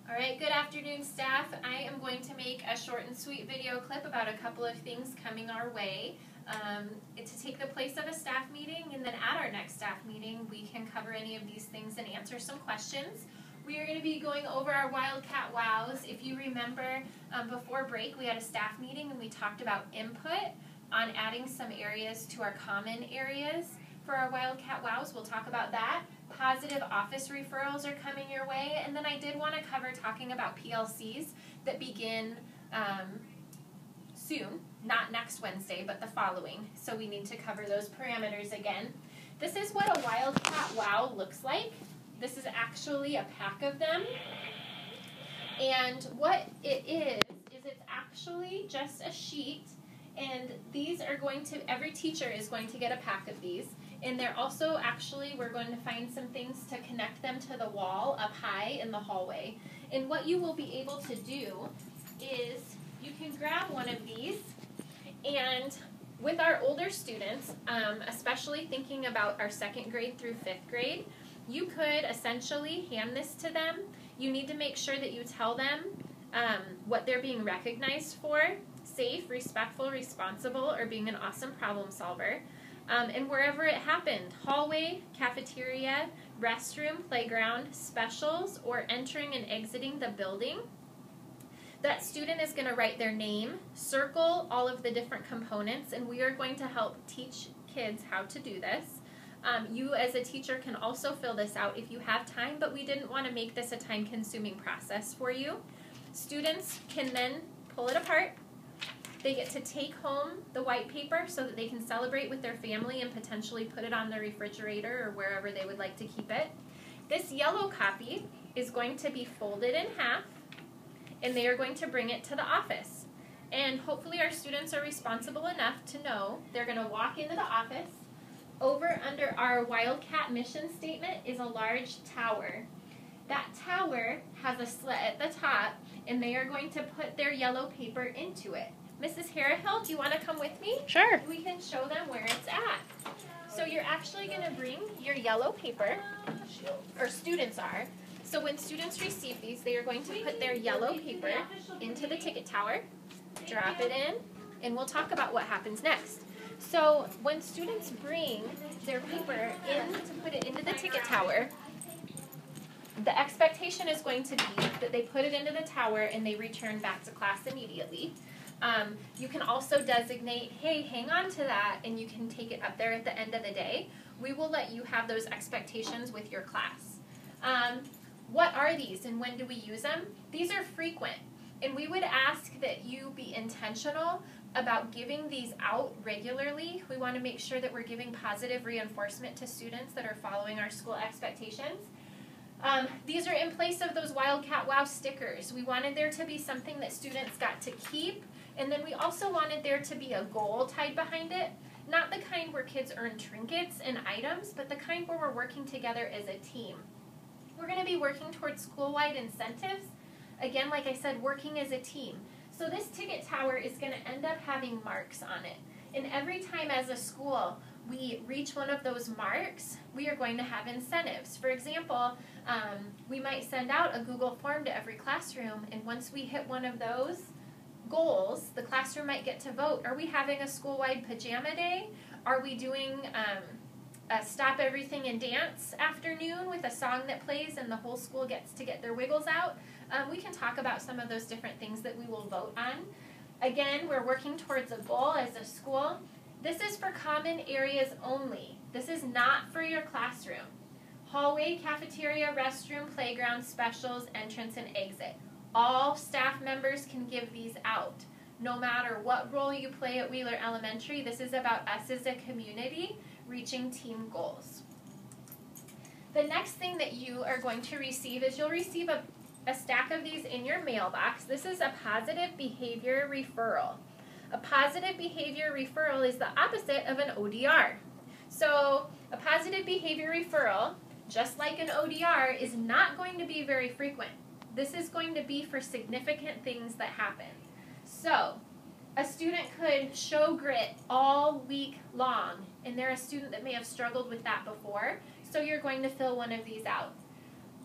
All right, good afternoon, staff. I am going to make a short and sweet video clip about a couple of things coming our way. To take the place of a staff meeting, and then at our next staff meeting, we can cover any of these things and answer some questions. We are going to be going over our Wildcat Wows. If you remember, before break, we had a staff meeting and we talked about input on adding some areas to our common areas for our Wildcat Wows. We'll talk about that. Positive office referrals are coming your way, and then I did want to cover talking about PLCs that begin soon, not next Wednesday, but the following. So we need to cover those parameters again. This is what a Wildcat Wow looks like. This is actually a pack of them, and what it is it's actually just a sheet, and these are going to, every teacher is going to get a pack of these. And they're also actually, we're going to find some things to connect them to the wall up high in the hallway. And what you will be able to do is you can grab one of these, and with our older students, especially thinking about our 2nd grade through 5th grade, you could essentially hand this to them. You need to make sure that you tell them what they're being recognized for: safe, respectful, responsible, or being an awesome problem solver. And wherever it happened, hallway, cafeteria, restroom, playground, specials, or entering and exiting the building, that student is going to write their name, circle all of the different components, and we are going to help teach kids how to do this. You as a teacher can also fill this out if you have time, but we didn't want to make this a time-consuming process for you. Students can then pull it apart. They get to take home the white paper so that they can celebrate with their family and potentially put it on the refrigerator or wherever they would like to keep it. This yellow copy is going to be folded in half, and they are going to bring it to the office. And hopefully our students are responsible enough to know they're going to walk into the office. Over under our Wildcat mission statement is a large tower. That tower has a slit at the top, and they are going to put their yellow paper into it. Mrs. Harahill, do you want to come with me? Sure. We can show them where it's at. So you're actually going to bring your yellow paper, or students are. So when students receive these, they are going to put their yellow paper into the ticket tower, drop it in, and we'll talk about what happens next. So when students bring their paper in to put it into the ticket tower, the expectation is going to be that they put it into the tower and they return back to class immediately. You can also designate, hey, hang on to that, and you can take it up there at the end of the day. We will let you have those expectations with your class. What are these and when do we use them? These are frequent, and we would ask that you be intentional about giving these out regularly. We want to make sure that we're giving positive reinforcement to students that are following our school expectations. These are in place of those Wildcat Wow stickers. We wanted there to be something that students got to keep, and then we also wanted there to be a goal tied behind it. Not the kind where kids earn trinkets and items, but the kind where we're working together as a team. We're going to be working towards school-wide incentives. Again, like I said, working as a team. So this ticket tower is going to end up having marks on it. And every time as a school we reach one of those marks, we are going to have incentives. For example, we might send out a Google form to every classroom, and once we hit one of those goals, the classroom might get to vote. Are we having a school-wide pajama day? Are we doing a stop everything and dance afternoon with a song that plays and the whole school gets to get their wiggles out? We can talk about some of those different things that we will vote on. Again, we're working towards a goal as a school. This is for common areas only. This is not for your classroom. Hallway, cafeteria, restroom, playground, specials, entrance, and exit. All staff members can give these out. No matter what role you play at Wheeler Elementary, this is about us as a community reaching team goals. The next thing that you are going to receive is you'll receive a stack of these in your mailbox. This is a positive behavior referral. A positive behavior referral is the opposite of an ODR. So a positive behavior referral, just like an ODR, is not going to be very frequent. This is going to be for significant things that happen. So a student could show grit all week long, and they're a student that may have struggled with that before, so you're going to fill one of these out.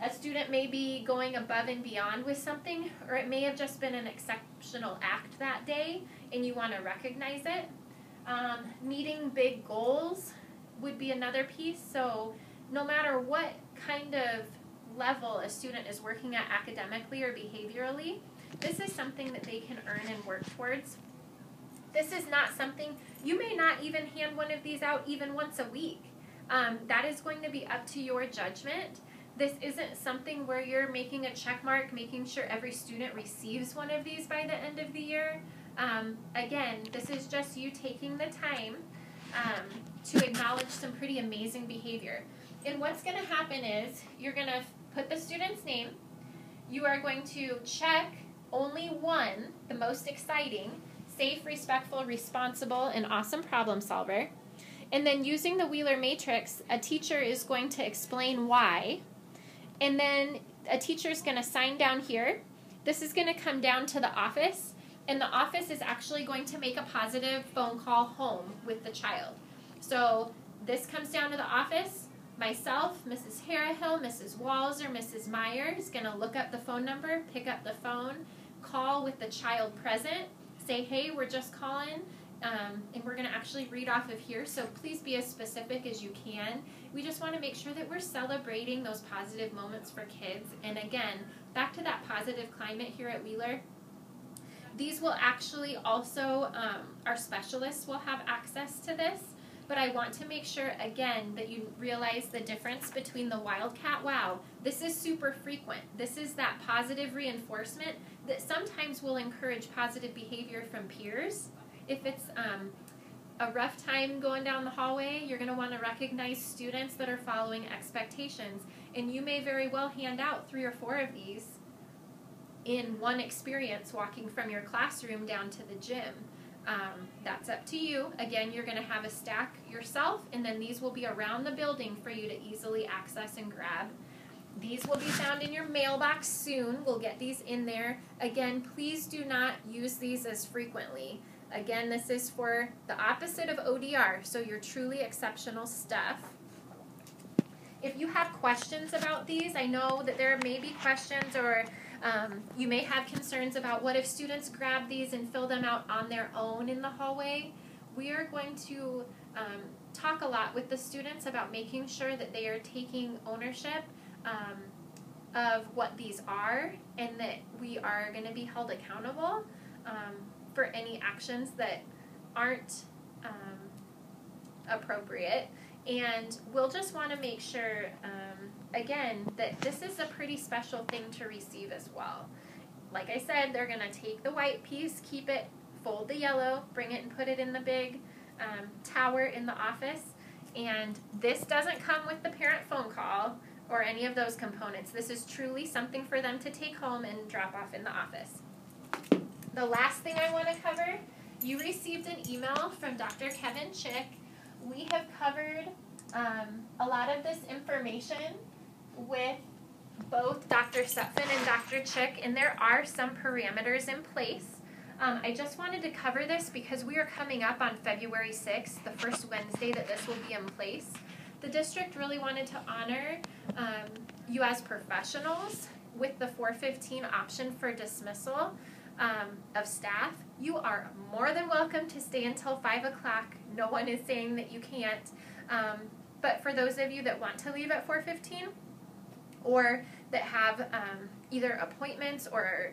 A student may be going above and beyond with something, or it may have just been an exceptional act that day, and you want to recognize it. Meeting big goals would be another piece. So no matter what kind of level a student is working at academically or behaviorally, this is something that they can earn and work towards. This is not something, you may not even hand one of these out even once a week. That is going to be up to your judgment. This isn't something where you're making a check mark, making sure every student receives one of these by the end of the year. Again, this is just you taking the time to acknowledge some pretty amazing behavior. And what's going to happen is you're going to put the student's name. You are going to check only one, the most exciting, safe, respectful, responsible, and awesome problem solver. And then using the Wheeler matrix, a teacher is going to explain why. And then a teacher is going to sign down here. This is going to come down to the office. And the office is actually going to make a positive phone call home with the child. So this comes down to the office. Myself, Mrs. Harahill, Mrs. Walls, or Mrs. Meyer is going to look up the phone number, pick up the phone, call with the child present, say, hey, we're just calling, and we're going to actually read off of here, so please be as specific as you can. We just want to make sure that we're celebrating those positive moments for kids. And again, back to that positive climate here at Wheeler, these will actually also, our specialists will have access to this. But I want to make sure, again, that you realize the difference between the Wildcat Wow. This is super frequent. This is that positive reinforcement that sometimes will encourage positive behavior from peers. If it's a rough time going down the hallway, you're going to want to recognize students that are following expectations. And you may very well hand out 3 or 4 of these in one experience walking from your classroom down to the gym. That's up to you. Again, you're going to have a stack yourself, and then these will be around the building for you to easily access and grab. These will be found in your mailbox soon. We'll get these in there. Again, please do not use these as frequently. Again, this is for the opposite of ODR, so your truly exceptional stuff. If you have questions about these, I know that there may be questions, or you may have concerns about what if students grab these and fill them out on their own in the hallway. We are going to talk a lot with the students about making sure that they are taking ownership of what these are, and that we are going to be held accountable for any actions that aren't appropriate. And we'll just want to make sure, again, that this is a pretty special thing to receive as well. Like I said, they're going to take the white piece, keep it, fold the yellow, bring it and put it in the big tower in the office. And this doesn't come with the parent phone call or any of those components. This is truly something for them to take home and drop off in the office. The last thing I want to cover, you received an email from Dr. Kevin Chick. We have covered a lot of this information with both Dr. Sutphin and Dr. Chick, and there are some parameters in place. I just wanted to cover this because we are coming up on February 6th, the first Wednesday that this will be in place. The district really wanted to honor you as professionals with the 4:15 option for dismissal of staff. You are more than welcome to stay until 5 o'clock. No one is saying that you can't. But for those of you that want to leave at 4:15 or that have either appointments or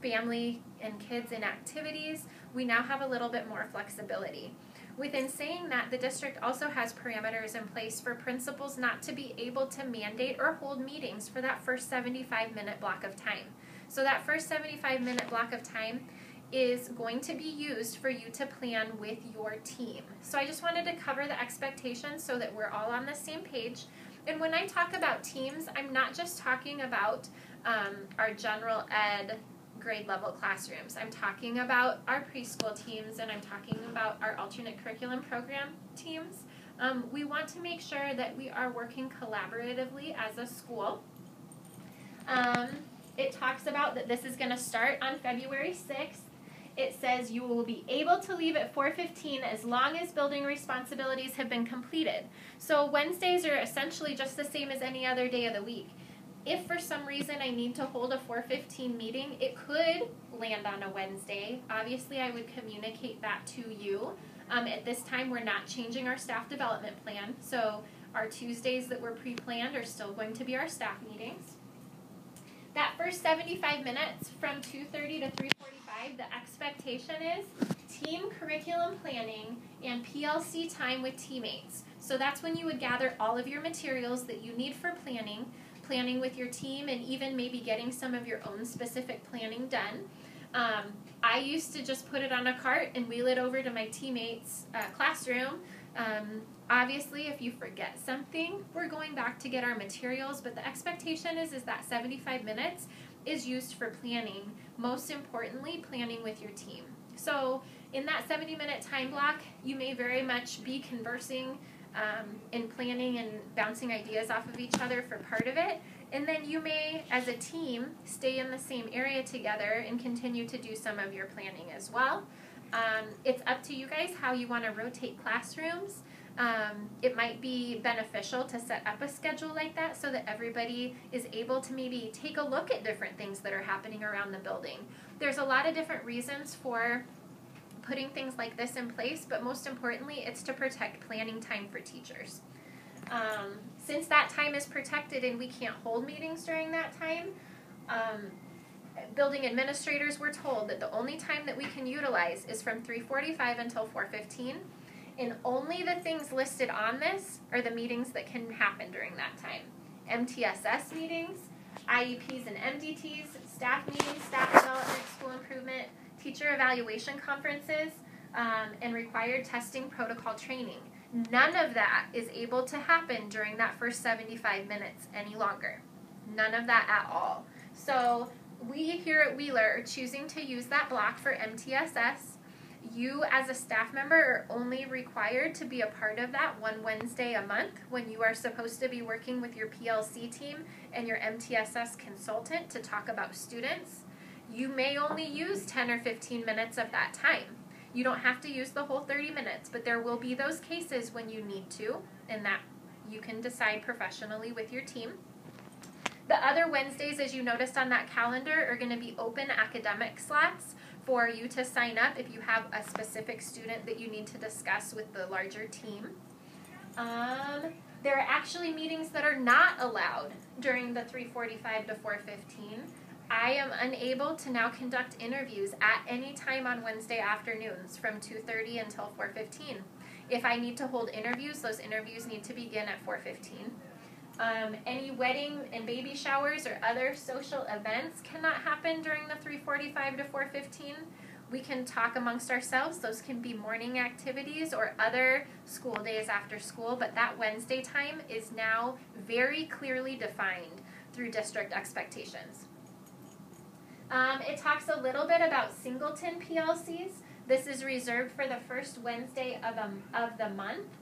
family and kids in activities, we now have a little bit more flexibility. Within saying that, the district also has parameters in place for principals not to be able to mandate or hold meetings for that first 75-minute block of time. So that first 75-minute block of time is going to be used for you to plan with your team. So I just wanted to cover the expectations so that we're all on the same page. And when I talk about teams, I'm not just talking about our general ed grade level classrooms. I'm talking about our preschool teams, and I'm talking about our alternate curriculum program teams. We want to make sure that we are working collaboratively as a school. It talks about that this is going to start on February 6th. It says you will be able to leave at 4:15 as long as building responsibilities have been completed. So Wednesdays are essentially just the same as any other day of the week. If for some reason I need to hold a 4:15 meeting, it could land on a Wednesday. Obviously, I would communicate that to you. At this time, we're not changing our staff development plan, so our Tuesdays that were pre-planned are still going to be our staff meetings. That first 75 minutes from 2:30 to 3:45, the expectation is team curriculum planning and PLC time with teammates. So that's when you would gather all of your materials that you need for planning with your team, and even maybe getting some of your own specific planning done. I used to just put it on a cart and wheel it over to my teammates' classroom. Obviously, if you forget something, we're going back to get our materials, but the expectation is that 75 minutes is used for planning, most importantly, planning with your team. So in that 70-minute time block, you may very much be conversing and planning and bouncing ideas off of each other for part of it, and then you may, as a team, stay in the same area together and continue to do some of your planning as well. It's up to you guys how you want to rotate classrooms. It might be beneficial to set up a schedule like that so that everybody is able to maybe take a look at different things that are happening around the building. There's a lot of different reasons for putting things like this in place, but most importantly, it's to protect planning time for teachers. Since that time is protected and we can't hold meetings during that time, building administrators were told that the only time that we can utilize is from 3:45 until 4:15, and only the things listed on this are the meetings that can happen during that time. MTSS meetings, IEPs and MDTs, staff meetings, staff development, school improvement, teacher evaluation conferences, and required testing protocol training. None of that is able to happen during that first 75 minutes any longer. None of that at all. So we here at Wheeler are choosing to use that block for MTSS. You as a staff member are only required to be a part of that one Wednesday a month when you are supposed to be working with your PLC team and your MTSS consultant to talk about students. You may only use 10 or 15 minutes of that time. You don't have to use the whole 30 minutes, but there will be those cases when you need to, and that you can decide professionally with your team. The other Wednesdays, as you noticed on that calendar, are going to be open academic slots for you to sign up if you have a specific student that you need to discuss with the larger team. There are actually meetings that are not allowed during the 3:45 to 4:15. I am unable to now conduct interviews at any time on Wednesday afternoons from 2:30 until 4:15. If I need to hold interviews, those interviews need to begin at 4:15. Any wedding and baby showers or other social events cannot happen during the 3:45 to 4:15. We can talk amongst ourselves. Those can be morning activities or other school days after school, but that Wednesday time is now very clearly defined through district expectations. It talks a little bit about singleton PLCs. This is reserved for the first Wednesday of the month.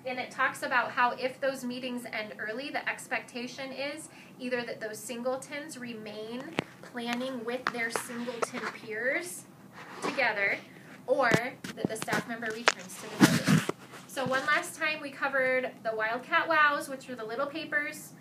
And it talks about how if those meetings end early, the expectation is either that those singletons remain planning with their singleton peers together, or that the staff member returns to the building. So one last time we covered the Wildcat Wows, which were the little papers.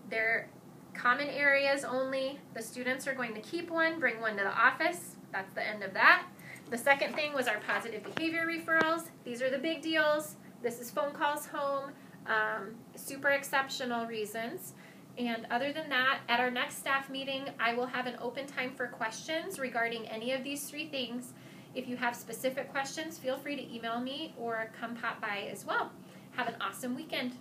They're common areas only. The students are going to keep one, bring one to the office. That's the end of that. The second thing was our positive behavior referrals. These are the big deals. This is phone calls home, super exceptional reasons. And other than that, at our next staff meeting, I will have an open time for questions regarding any of these three things. If you have specific questions, feel free to email me or come pop by as well. Have an awesome weekend.